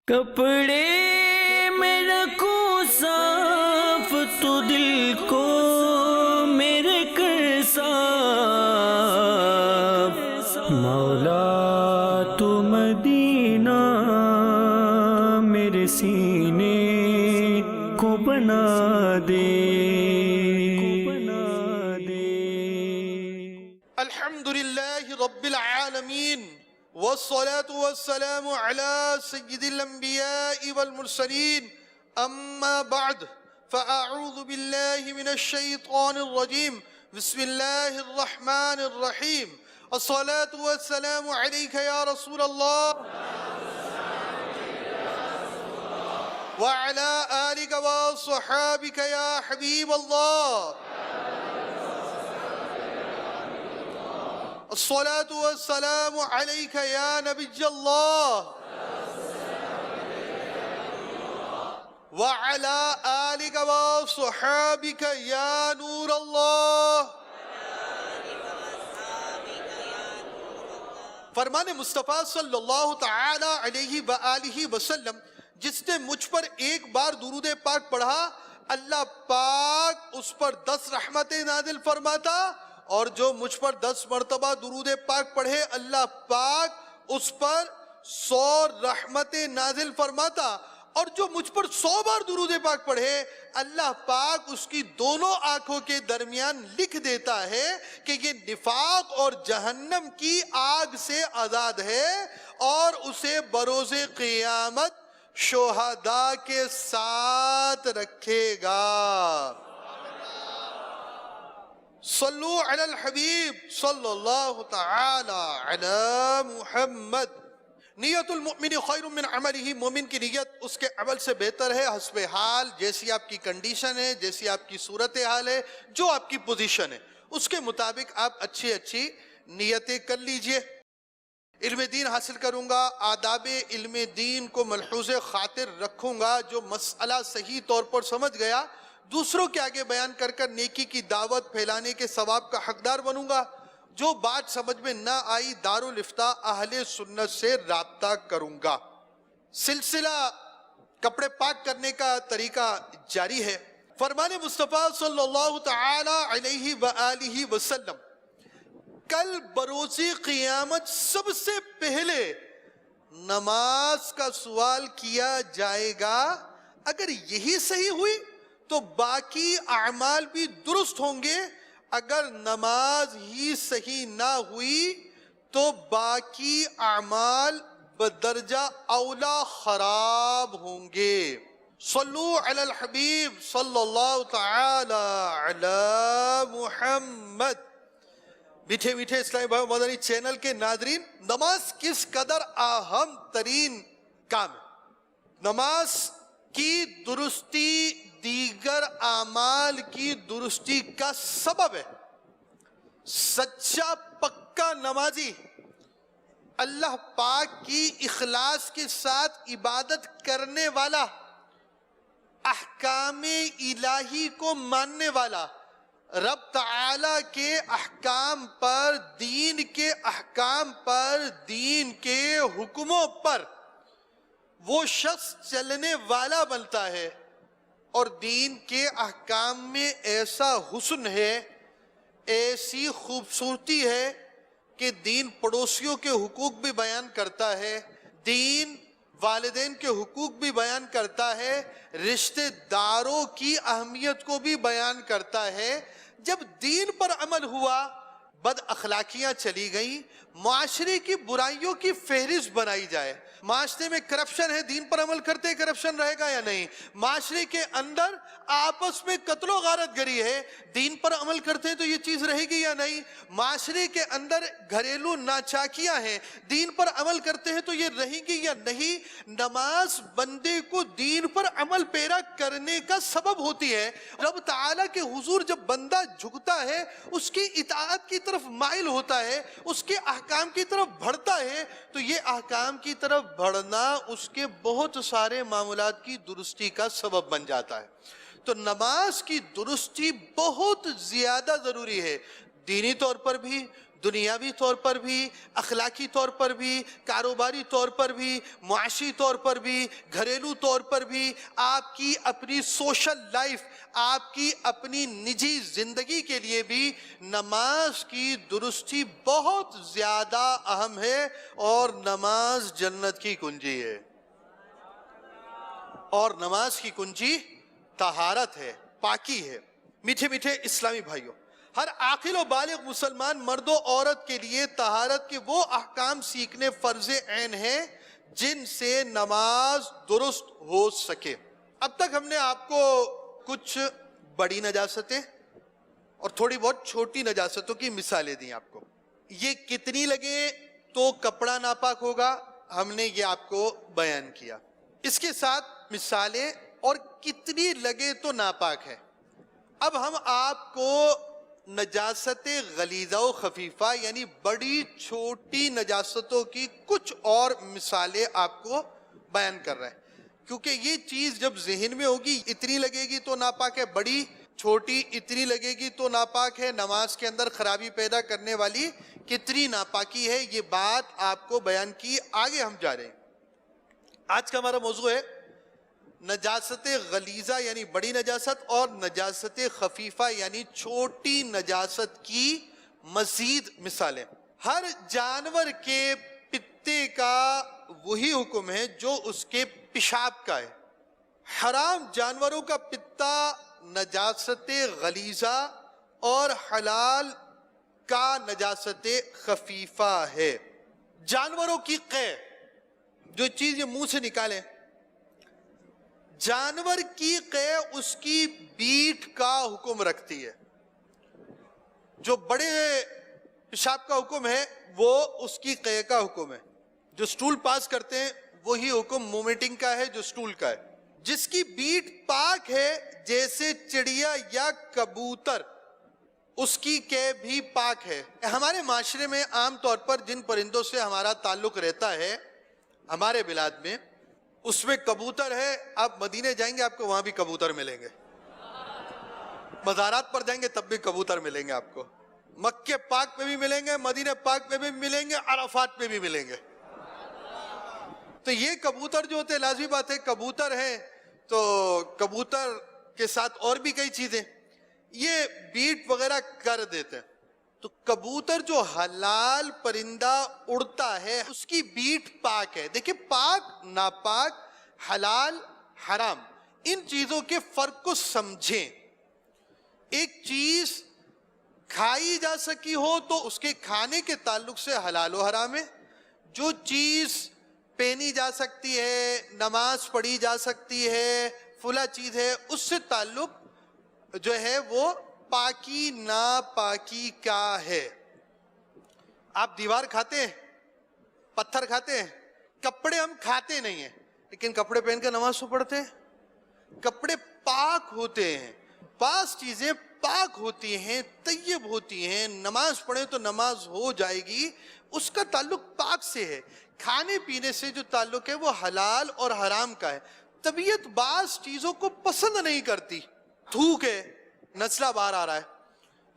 کپڑے میں رکھوں صاف تو دل کو میرے کر صاف، مولا تو مدینہ میرے سینے کو بنا دے۔ الحمدللہ رب العالمین والصلاة والسلام على سید الانبیاء والمرسلین، اما بعد فاعوذ باللہ من الشیطان الرجیم، بسم اللہ الرحمن الرحیم۔ الصلاة والسلام علیک یا رسول اللہ وعلى آلک وصحابک یا حبیب اللہ۔ الصلاة والسلام عليك يا نبي الله وعلى آلك وصحابك يا نور الله۔ فرمان مصطفیٰ صلی اللہ تعالی علیہ وآلہ وسلم، جس نے مجھ پر ایک بار درود پاک پڑھا اللہ پاک اس پر 10 رحمتیں نازل فرماتا، اور جو مجھ پر 10 مرتبہ درود پاک پڑھے اللہ پاک اس پر 100 رحمتیں نازل فرماتا، اور جو مجھ پر 100 بار درود پاک پڑھے اللہ پاک اس کی دونوں آنکھوں کے درمیان لکھ دیتا ہے کہ یہ نفاق اور جہنم کی آگ سے آزاد ہے، اور اسے بروز قیامت شہداء کے ساتھ رکھے گا۔ صلو علی الحبیب صلی اللہ تعالی علی محمد۔ نیت المؤمن خیر من عملہ، مومن کی نیت اس کے عمل سے بہتر ہے، حسب حال، جیسی آپ کی کنڈیشن ہے، جیسی آپ کی صورتحال ہے، جو آپ کی پوزیشن ہے اس کے مطابق آپ اچھی نیتیں کر لیجئے۔ علم دین حاصل کروں گا، آداب علم دین کو ملحوظ خاطر رکھوں گا، جو مسئلہ صحیح طور پر سمجھ گیا دوسروں کے آگے بیان کر کر نیکی کی دعوت پھیلانے کے ثواب کا حقدار بنوں گا، جو بات سمجھ میں نہ آئی دارالافتاء اہل سنت سے رابطہ کروں گا۔ سلسلہ کپڑے پاک کرنے کا طریقہ جاری ہے۔ فرمان مصطفیٰ صلی اللہ تعالی علیہ وآلہ وسلم، کل بروز قیامت سب سے پہلے نماز کا سوال کیا جائے گا، اگر یہی صحیح ہوئی تو باقی اعمال بھی درست ہوں گے، اگر نماز ہی صحیح نہ ہوئی تو باقی اعمال بدرجہ اولا خراب ہوں گے۔ صلو علی الحبیب صلی اللہ تعالی علی محمد۔ میٹھے میٹھے اسلامی بھائی مدنی چینل کے ناظرین، نماز کس قدر اہم ترین کام ہے۔ نماز کی درستی دیگر اعمال کی درستی کا سبب ہے۔ سچا پکا نمازی اللہ پاک کی اخلاص کے ساتھ عبادت کرنے والا، احکام الہی کو ماننے والا، رب تعالی کے احکام پر، دین کے احکام پر، دین کے حکموں پر وہ شخص چلنے والا بنتا ہے، اور دین کے احکام میں ایسا حسن ہے، ایسی خوبصورتی ہے کہ دین پڑوسیوں کے حقوق بھی بیان کرتا ہے، دین والدین کے حقوق بھی بیان کرتا ہے، رشتہ داروں کی اہمیت کو بھی بیان کرتا ہے۔ جب دین پر عمل ہوا، بد اخلاقیاں چلی گئیں، معاشرے کی برائیوں کی فہرست بنائی جائے، معاشرے میں کرپشن ہے، دین پر عمل کرتے کرپشن رہے گا یا نہیں؟ معاشرے کے اندر آپس میں قتل و غارت گری ہے، دین پر عمل کرتے ہیں تو یہ چیز رہے گی یا نہیں؟ معاشرے کے اندر گھریلو ناچاکیاں ہیں، دین پر عمل کرتے ہیں تو یہ رہیں گی یا نہیں؟ نماز بندے کو دین پر عمل پیرا کرنے کا سبب ہوتی ہے۔ رب تعالیٰ کے حضور جب بندہ جھکتا ہے، اس کی اطاعت کی طرف مائل ہوتا ہے، اس کے احکام کی طرف بڑھتا ہے، تو یہ احکام کی طرف بڑھنا اس کے بہت سارے معاملات کی درستی کا سبب بن جاتا ہے۔ تو نماز کی درستی بہت زیادہ ضروری ہے، دینی طور پر بھی، دنیاوی طور پر بھی، اخلاقی طور پر بھی، کاروباری طور پر بھی، معاشی طور پر بھی، گھریلو طور پر بھی، آپ کی اپنی سوشل لائف، آپ کی اپنی نجی زندگی کے لیے بھی نماز کی درستی بہت زیادہ اہم ہے، اور نماز جنت کی کنجی ہے۔ اور نماز کی کنجی طہارت ہے، پاکی ہے۔ میٹھے میٹھے اسلامی بھائیوں، ہر عاقل و بالغ مسلمان مرد و عورت کے لیے طہارت کے وہ احکام سیکھنے فرض عین ہیں جن سے نماز درست ہو سکے۔ اب تک ہم نے آپ کو کچھ بڑی نجاستیں اور تھوڑی بہت چھوٹی نجاستوں کی مثالیں دیں آپ کو۔ یہ کتنی لگے تو کپڑا ناپاک ہوگا، ہم نے یہ آپ کو بیان کیا۔ اس کے ساتھ مثالیں اور کتنی لگے تو ناپاک ہے۔ اب ہم آپ کو نجاست غلیظہ و خفیفہ یعنی بڑی چھوٹی نجاستوں کی کچھ اور مثالیں آپ کو بیان کر رہے ہیں، کیونکہ یہ چیز جب ذہن میں ہوگی، اتنی لگے گی تو ناپاک ہے، بڑی چھوٹی اتنی لگے گی تو ناپاک ہے، نماز کے اندر خرابی پیدا کرنے والی کتنی ناپاکی ہے، یہ بات آپ کو بیان کی۔ آگے ہم جا رہے ہیں۔ آج کا ہمارا موضوع ہے نجاست غلیظہ یعنی بڑی نجاست اور نجاست خفیفہ یعنی چھوٹی نجاست کی مزید مثالیں۔ ہر جانور کے پتے کا وہی حکم ہے جو اس کے پیشاب کا ہے۔ حرام جانوروں کا پتا نجاست غلیظہ اور حلال کا نجاست خفیفہ ہے۔ جانوروں کی قے، جو چیز یہ منہ سے نکالیں، جانور کی قے اس کی بیٹ کا حکم رکھتی ہے۔ جو بڑے پیشاب کا حکم ہے وہ اس کی قے کا حکم ہے۔ جو سٹول پاس کرتے ہیں وہی حکم مومنٹنگ کا ہے جو سٹول کا ہے۔ جس کی بیٹ پاک ہے جیسے چڑیا یا کبوتر، اس کی قے بھی پاک ہے۔ ہمارے معاشرے میں عام طور پر جن پرندوں سے ہمارا تعلق رہتا ہے ہمارے بلاد میں، اس میں کبوتر ہے۔ آپ مدینے جائیں گے آپ کو وہاں بھی کبوتر ملیں گے، مزارات پر جائیں گے تب بھی کبوتر ملیں گے آپ کو، مکہ پاک پہ بھی ملیں گے، مدینہ پاک پہ بھی ملیں گے، عرفات پہ بھی ملیں گے۔ تو یہ کبوتر جو ہوتے ہیں، لازمی بات ہے کبوتر ہیں، تو کبوتر کے ساتھ اور بھی کئی چیزیں یہ بیٹ وغیرہ کر دیتے ہیں۔ تو کبوتر جو حلال پرندہ اڑتا ہے اس کی بیٹ پاک ہے۔ دیکھیں، پاک، ناپاک، حلال، حرام، ان چیزوں کے فرق کو سمجھیں۔ ایک چیز کھائی جا سکی ہو تو اس کے کھانے کے تعلق سے حلال و حرام ہے۔ جو چیز پہنی جا سکتی ہے، نماز پڑھی جا سکتی ہے، فلاں چیز ہے، اس سے تعلق جو ہے وہ پاکی ناپاکی کا ہے۔ آپ دیوار کھاتے ہیں، پتھر کھاتے ہیں، کپڑے ہم کھاتے نہیں ہیں، لیکن کپڑے پہن کے نماز تو پڑھتے ہیں۔ کپڑے پاک ہوتے ہیں، بعض چیزیں پاک ہوتی ہیں، طیب ہوتی ہیں، نماز پڑھیں تو نماز ہو جائے گی، اس کا تعلق پاک سے ہے۔ کھانے پینے سے جو تعلق ہے وہ حلال اور حرام کا ہے۔ طبیعت بعض چیزوں کو پسند نہیں کرتی، تھوک ہے، نزلہ باہر آ رہا ہے،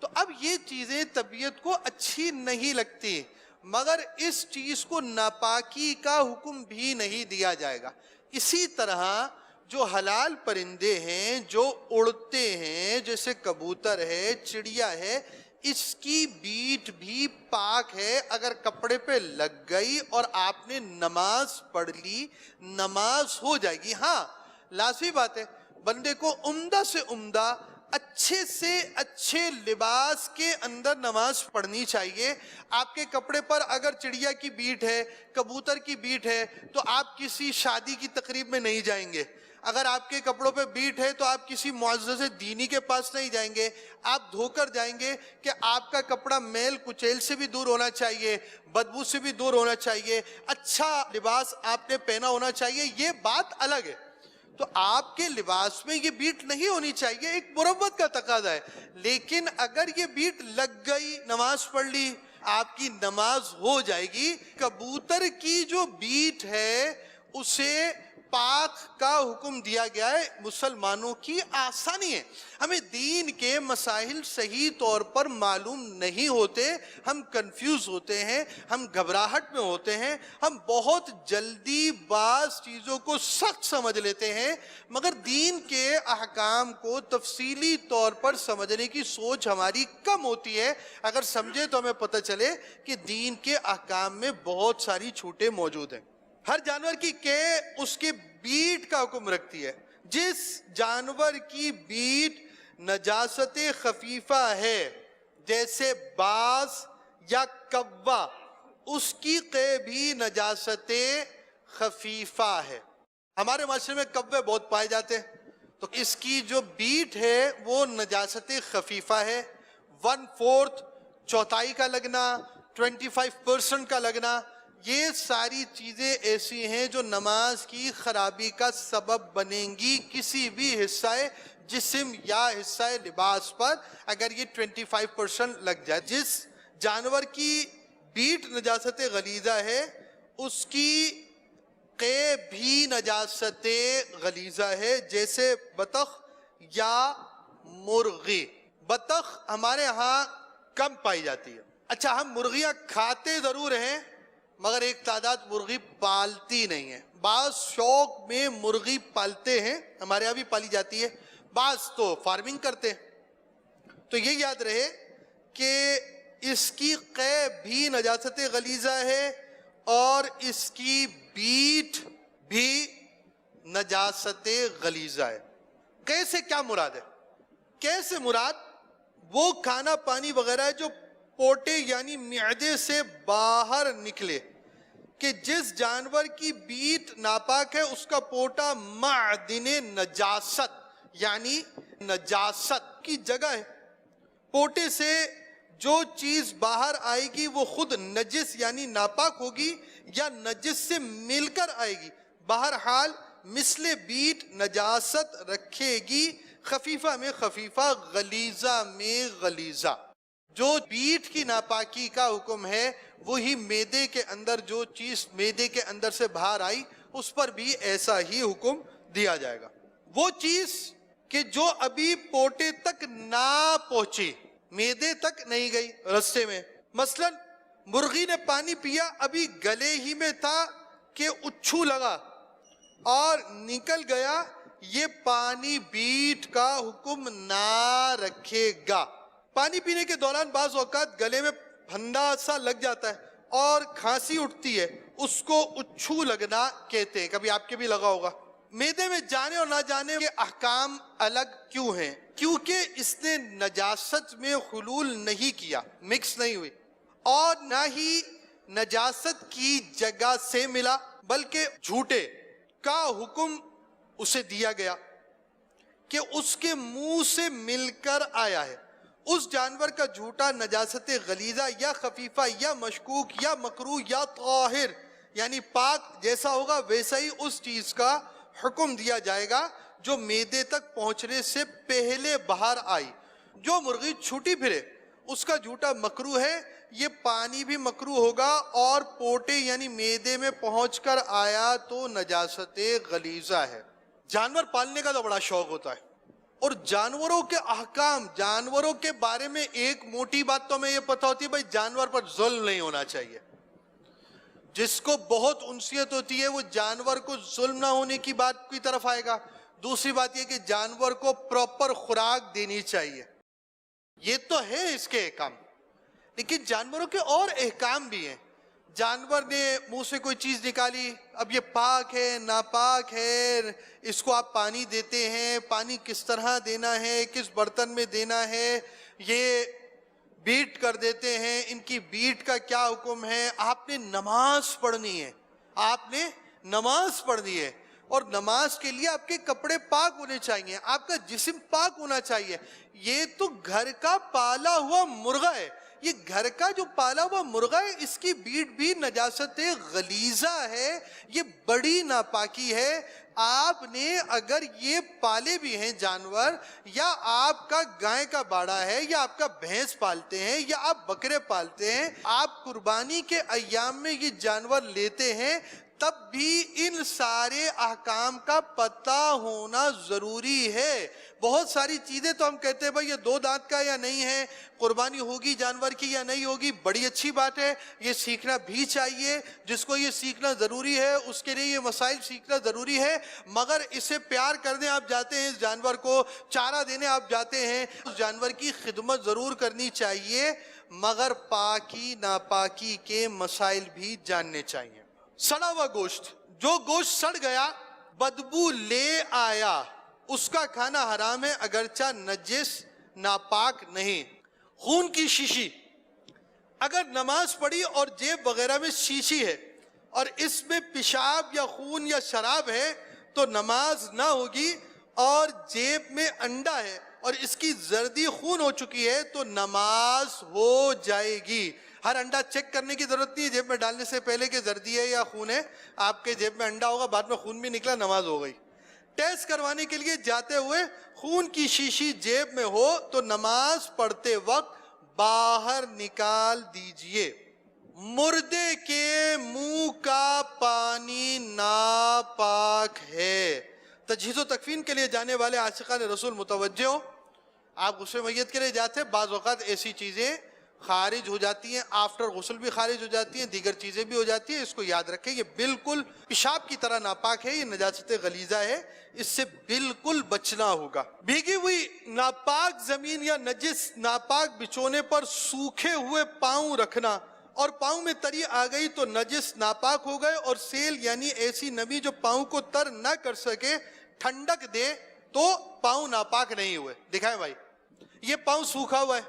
تو اب یہ چیزیں طبیعت کو اچھی نہیں لگتی، مگر اس چیز کو ناپاکی کا حکم بھی نہیں دیا جائے گا۔ اسی طرح جو حلال پرندے ہیں جو اڑتے ہیں، جیسے کبوتر ہے، چڑیا ہے، اس کی بیٹ بھی پاک ہے۔ اگر کپڑے پہ لگ گئی اور آپ نے نماز پڑھ لی، نماز ہو جائے گی۔ ہاں، لازمی بات ہے بندے کو عمدہ سے عمدہ، اچھے سے اچھے لباس کے اندر نماز پڑھنی چاہیے۔ آپ کے کپڑے پر اگر چڑیا کی بیٹ ہے، کبوتر کی بیٹ ہے، تو آپ کسی شادی کی تقریب میں نہیں جائیں گے۔ اگر آپ کے کپڑوں پہ بیٹ ہے تو آپ کسی معزز دینی کے پاس نہیں جائیں گے، آپ دھو کر جائیں گے کہ آپ کا کپڑا میل کچیل سے بھی دور ہونا چاہیے، بدبو سے بھی دور ہونا چاہیے، اچھا لباس آپ نے پہنا ہونا چاہیے، یہ بات الگ ہے۔ تو آپ کے لباس میں یہ بیٹ نہیں ہونی چاہیے، ایک مروت کا تقاضا ہے۔ لیکن اگر یہ بیٹ لگ گئی، نماز پڑھ لی، آپ کی نماز ہو جائے گی۔ کبوتر کی جو بیٹ ہے اسے پاک کا حکم دیا گیا ہے مسلمانوں کی آسانی ہے. ہمیں دین کے مسائل صحیح طور پر معلوم نہیں ہوتے, ہم کنفیوز ہوتے ہیں, ہم گھبراہٹ میں ہوتے ہیں, ہم بہت جلدی بعض چیزوں کو سخت سمجھ لیتے ہیں, مگر دین کے احکام کو تفصیلی طور پر سمجھنے کی سوچ ہماری کم ہوتی ہے. اگر سمجھے تو ہمیں پتہ چلے کہ دین کے احکام میں بہت ساری چھوٹیں موجود ہیں. ہر جانور کی اس کے بیٹ کا حکم رکھتی ہے. جس جانور کی بیٹ نجاست خفیفہ ہے جیسے باز یا کوا, اس کی قے بھی نجاست خفیفہ ہے. ہمارے معاشرے میں کوے بہت پائے جاتے ہیں, تو اس کی جو بیٹ ہے وہ نجاست خفیفہ ہے. 1/4 چوتھائی کا لگنا, 25% کا لگنا, یہ ساری چیزیں ایسی ہیں جو نماز کی خرابی کا سبب بنیں گی. کسی بھی حصہ جسم یا حصہ لباس پر اگر یہ 25% لگ جائے. جس جانور کی بیٹ نجاست غلیظہ ہے اس کی قے بھی نجاست غلیظہ ہے, جیسے بطخ یا مرغی. بطخ ہمارے ہاں کم پائی جاتی ہے. اچھا, ہم مرغیاں کھاتے ضرور ہیں مگر ایک تعداد مرغی پالتی نہیں ہے. بعض شوق میں مرغی پالتے ہیں, ہمارے یہاں بھی پالی جاتی ہے, بعض تو فارمنگ کرتے ہیں. تو یہ یاد رہے کہ اس کی قے بھی نجاست غلیظہ ہے اور اس کی بیٹ بھی نجاست غلیظہ ہے. قے سے کیا مراد ہے؟ قے سے مراد وہ کھانا پانی وغیرہ ہے جو پوٹے یعنی معدے سے باہر نکلے. کہ جس جانور کی بیٹ ناپاک ہے اس کا پوٹا معدن نجاست یعنی نجاست کی جگہ ہے. پوٹے سے جو چیز باہر آئے گی وہ خود نجس یعنی ناپاک ہوگی یا نجس سے مل کر آئے گی. بہرحال مثل بیٹ نجاست رکھے گی. خفیفہ میں خفیفہ, غلیظہ میں غلیظہ. جو بیٹ کی ناپاکی کا حکم ہے وہی میدے کے اندر جو چیز میدے کے اندر سے باہر آئی اس پر بھی ایسا ہی حکم دیا جائے گا. وہ چیز کہ جو ابھی پوٹے تک نہ پہنچی, میدے تک نہیں گئی رستے میں, مثلا مرغی نے پانی پیا, ابھی گلے ہی میں تھا کہ اچھو لگا اور نکل گیا, یہ پانی بیٹ کا حکم نہ رکھے گا. پانی پینے کے دوران بعض اوقات گلے میں پھندا سا لگ جاتا ہے اور کھانسی اٹھتی ہے, اس کو اچھو لگنا کہتے ہیں. کبھی آپ کے بھی لگا ہوگا. میدے میں جانے اور نہ جانے کے احکام الگ کیوں ہیں؟ کیونکہ اس نے نجاست میں خلول نہیں کیا, مکس نہیں ہوئی, اور نہ ہی نجاست کی جگہ سے ملا, بلکہ جھوٹے کا حکم اسے دیا گیا کہ اس کے منہ سے مل کر آیا ہے. اس جانور کا جھوٹا نجاست غلیظہ یا خفیفہ یا مشکوک یا مکروہ یا طاہر یعنی پاک جیسا ہوگا ویسا ہی اس چیز کا حکم دیا جائے گا جو میدے تک پہنچنے سے پہلے باہر آئی. جو مرغی چھوٹی پھرے اس کا جھوٹا مکروہ ہے, یہ پانی بھی مکروہ ہوگا, اور پوٹے یعنی میدے میں پہنچ کر آیا تو نجاست غلیظہ ہے. جانور پالنے کا تو بڑا شوق ہوتا ہے, اور جانوروں کے احکام, جانوروں کے بارے میں ایک موٹی بات تو ہمیں یہ پتہ ہوتی ہے بھائی جانور پر ظلم نہیں ہونا چاہیے. جس کو بہت انسیت ہوتی ہے وہ جانور کو ظلم نہ ہونے کی بات کی طرف آئے گا. دوسری بات یہ کہ جانور کو پراپر خوراک دینی چاہیے, یہ تو ہے اس کے احکام. لیکن جانوروں کے اور احکام بھی ہیں. جانور نے منہ سے کوئی چیز نکالی, اب یہ پاک ہے ناپاک ہے, اس کو آپ پانی دیتے ہیں, پانی کس طرح دینا ہے, کس برتن میں دینا ہے, یہ بیٹ کر دیتے ہیں, ان کی بیٹ کا کیا حکم ہے. آپ نے نماز پڑھنی ہے, آپ نے نماز پڑھنی ہے, اور نماز کے لیے آپ کے کپڑے پاک ہونے چاہیے, آپ کا جسم پاک ہونا چاہیے. یہ تو گھر کا پالا ہوا مرغا ہے, یہ گھر کا جو پالا ہوا مرغا ہے اس کی بیٹ بھی نجاست غلیظہ ہے, یہ بڑی ناپاکی ہے. آپ نے اگر یہ پالے بھی ہیں جانور, یا آپ کا گائے کا باڑا ہے, یا آپ کا بھینس پالتے ہیں, یا آپ بکرے پالتے ہیں, آپ قربانی کے ایام میں یہ جانور لیتے ہیں تب بھی ان سارے احکام کا پتہ ہونا ضروری ہے. بہت ساری چیزیں تو ہم کہتے ہیں بھائی یہ 2 دانت کا یا نہیں ہے, قربانی ہوگی جانور کی یا نہیں ہوگی, بڑی اچھی بات ہے, یہ سیکھنا بھی چاہیے. جس کو یہ سیکھنا ضروری ہے اس کے لیے یہ مسائل سیکھنا ضروری ہے. مگر اسے پیار کرنے آپ جاتے ہیں, اس جانور کو چارہ دینے آپ جاتے ہیں, اس جانور کی خدمت ضرور کرنی چاہیے, مگر پاکی ناپاکی کے مسائل بھی جاننے چاہیے. سڑا ہوا گوشت, جو گوشت سڑ گیا بدبو لے آیا, اس کا کھانا حرام ہے اگرچہ نجس ناپاک نہیں. خون کی شیشی, اگر نماز پڑھی اور جیب وغیرہ میں شیشی ہے اور اس میں پیشاب یا خون یا شراب ہے تو نماز نہ ہوگی, اور جیب میں انڈا ہے اور اس کی زردی خون ہو چکی ہے تو نماز ہو جائے گی. ہر انڈا چیک کرنے کی ضرورت نہیں ہے جیب میں ڈالنے سے پہلے کہ زردی ہے یا خون ہے. آپ کے جیب میں انڈا ہوگا, بعد میں خون بھی نکلا, نماز ہو گئی. ٹیسٹ کروانے کے لیے جاتے ہوئے خون کی شیشی جیب میں ہو تو نماز پڑھتے وقت باہر نکال دیجئے. مردے کے منہ کا پانی ناپاک ہے. تجہیز و تکفین کے لیے جانے والے عاشقان رسول متوجہ ہو, آپ غسل میت کے لیے جاتے ہیں, بعض اوقات ایسی چیزیں خارج ہو جاتی ہیں, آفٹر غسل بھی خارج ہو جاتی ہیں, دیگر چیزیں بھی ہو جاتی ہیں. اس کو یاد رکھیں, یہ بالکل پیشاب کی طرح ناپاک ہے, یہ نجاست غلیظہ ہے, اس سے بالکل بچنا ہوگا. بھیگی ہوئی ناپاک زمین یا نجس ناپاک بچھونے پر سوکھے ہوئے پاؤں رکھنا اور پاؤں میں تری آ گئی تو نجس ناپاک ہو گئے, اور سیل یعنی ایسی نمی جو پاؤں کو تر نہ کر سکے ٹھنڈک دے تو پاؤں ناپاک نہیں ہوئے. دکھائیں بھائی, یہ پاؤں سوکھا ہوا ہے,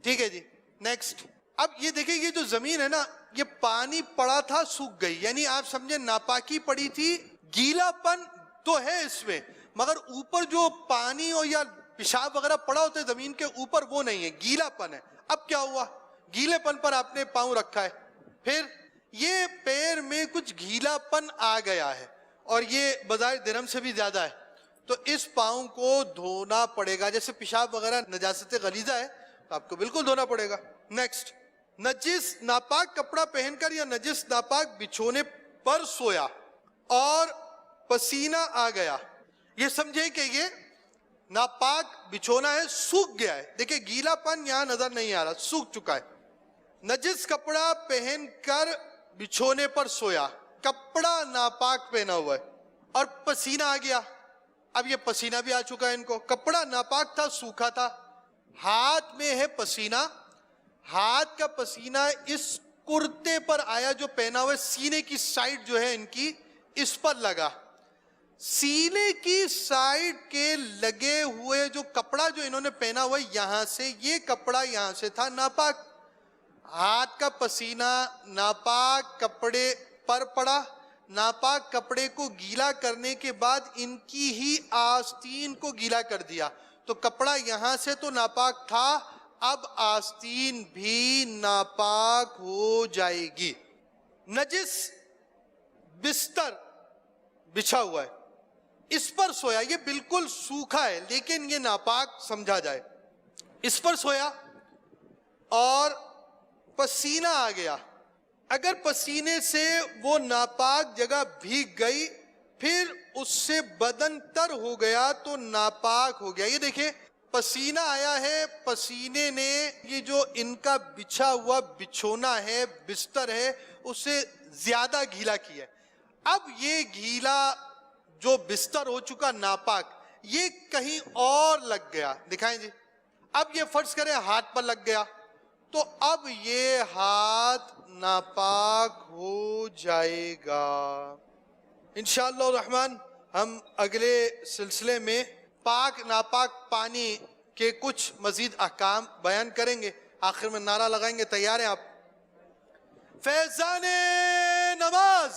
ٹھیک ہے جی. نیکسٹ, اب یہ دیکھیں یہ جو زمین ہے نا, یہ پانی پڑا تھا سوکھ گئی, یعنی آپ سمجھیں ناپاکی پڑی تھی, گیلا پن تو ہے اس میں, مگر اوپر جو پانی ہو یا پیشاب وغیرہ پڑا ہوتا ہے زمین کے اوپر وہ نہیں ہے, گیلا پن ہے. اب کیا ہوا, گیلے پن پر آپ نے پاؤں رکھا ہے, پھر یہ پیر میں کچھ گیلا پن آ گیا ہے اور یہ بظاہر درہم سے بھی زیادہ ہے, تو اس پاؤں کو دھونا پڑے گا. جیسے پیشاب وغیرہ نجاست غلیظہ ہے تو آپ کو بالکل دھونا پڑے گا. نیکسٹ, نجس ناپاک کپڑا پہن کر یا نجس ناپاک بچھونے پر سویا اور پسینہ آ گیا. یہ سمجھے کہ یہ ناپاک بچھونا ہے, سوکھ گیا ہے. دیکھیں گیلا پن یہاں نظر نہیں آ رہا, سوکھ چکا ہے. نجس کپڑا پہن کر بچھونے پر سویا, کپڑا ناپاک پہنا ہوا ہے اور پسینہ آ گیا. اب یہ پسینہ بھی آ چکا ہے ان کو, کپڑا ناپاک تھا, سوکھا تھا, ہاتھ میں ہے پسینہ, ہاتھ کا پسینہ اس کرتے پر آیا جو پہنا ہوا ہے, سینے کی سائیڈ جو ہے ان کی اس پر لگا. سینے کی سائیڈ کے لگے ہوئے جو کپڑا جو انہوں نے پہنا ہوا ہے یہاں سے, یہ کپڑا یہاں سے تھا ناپاک. ہاتھ کا پسینہ ناپاک کپڑے پر پڑا, ناپاک کپڑے کو گیلا کرنے کے بعد ان کی ہی آستین کو گیلا کر دیا, تو کپڑا یہاں سے تو ناپاک تھا, اب آستین بھی ناپاک ہو جائے گی. نجس بستر بچھا ہوا ہے, اس پر سویا, یہ بالکل سوکھا ہے لیکن یہ ناپاک سمجھا جائے. اس پر سویا اور پسینہ آ گیا, اگر پسینے سے وہ ناپاک جگہ بھیگ گئی پھر اس سے بدن تر ہو گیا تو ناپاک ہو گیا. یہ دیکھیں پسینہ آیا ہے, پسینے نے یہ جو ان کا بچھا ہوا بچھونا ہے, بستر ہے, اسے زیادہ گیلا کیا ہے. اب یہ گیلا جو بستر ہو چکا ناپاک, یہ کہیں اور لگ گیا. دکھائیں جی, اب یہ فرض کریں ہاتھ پر لگ گیا تو اب یہ ہاتھ ناپاک ہو جائے گا. انشاءاللہ الرحمن ہم اگلے سلسلے میں پاک ناپاک پانی کے کچھ مزید احکام بیان کریں گے. آخر میں نعرہ لگائیں گے, تیار ہیں آپ؟ فیضان نماز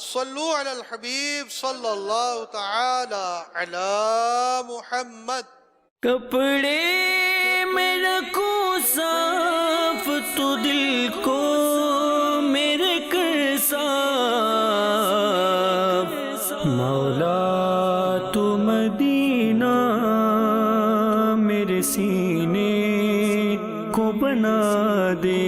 صلو علی الحبیب صلی اللہ تعالی علی محمد. کپڑے میں رکھوں صاف تو دل کو میرے کر صاف, مولا تو مدینہ میرے سینے کو بنا دے.